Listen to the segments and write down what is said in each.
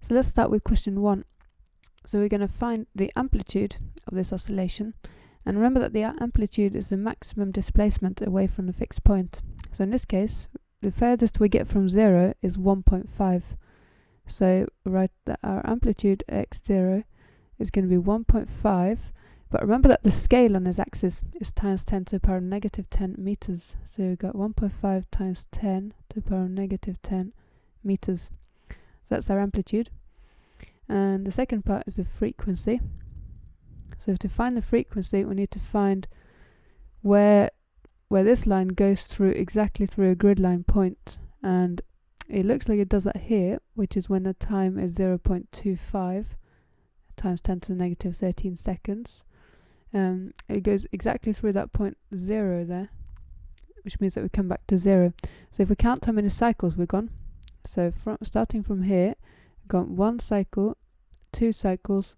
So let's start with question 1. So we're going to find the amplitude of this oscillation, and remember that the amplitude is the maximum displacement away from the fixed point. So in this case, the furthest we get from 0 is 1.5. So write that our amplitude x0 is going to be 1.5, but remember that the scale on this axis is times 10 to the power of negative 10 meters. So we've got 1.5 times 10 to the power of negative 10 meters. So that's our amplitude. And the second part is the frequency. So to find the frequency, we need to find where this line goes through exactly through a grid line point, and it looks like it does that here, which is when the time is 0.25 times 10 to the negative 13 seconds. It goes exactly through that point 0 there, which means that we come back to 0. So if we count how many cycles we've gone, so starting from here, we've got 1 cycle, 2 cycles,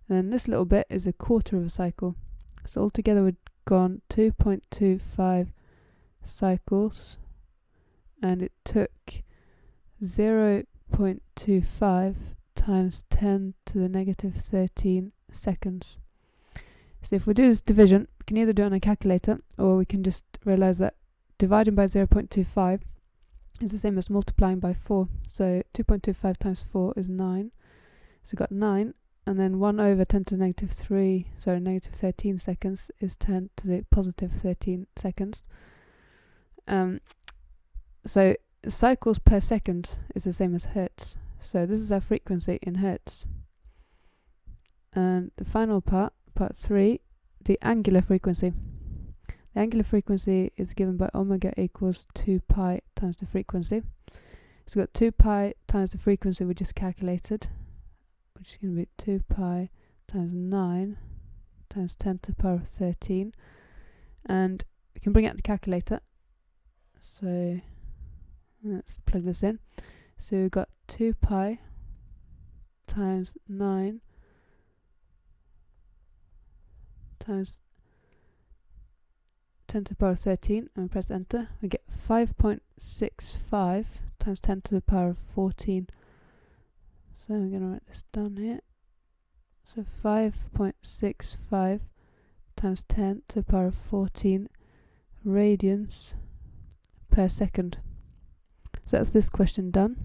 and then this little bit is a quarter of a cycle. So altogether we've gone 2.25 cycles, and it took 0.25 times 10 to the negative 13 seconds. So if we do this division, we can either do it on a calculator, or we can just realize that dividing by 0.25 is the same as multiplying by 4. So 2.25 times 4 is 9. So we've got 9, and then 1 over 10 to the negative 3, so negative 13 seconds is 10 to the positive 13 seconds. So cycles per second is the same as hertz. So this is our frequency in hertz. And the final part, part 3, the angular frequency. The angular frequency is given by omega equals 2 pi times the frequency. So we've got 2 pi times the frequency we just calculated, which is going to be 2 pi times 9 times 10 to the power of 13. And we can bring out the calculator. So let's plug this in. So we've got 2 pi times 9 times 10 to the power of 13, and we press enter. We get 5.65 times 10 to the power of 14. So I'm going to write this down here. So 5.65 times 10 to the power of 14 radians per second. So that's this question done.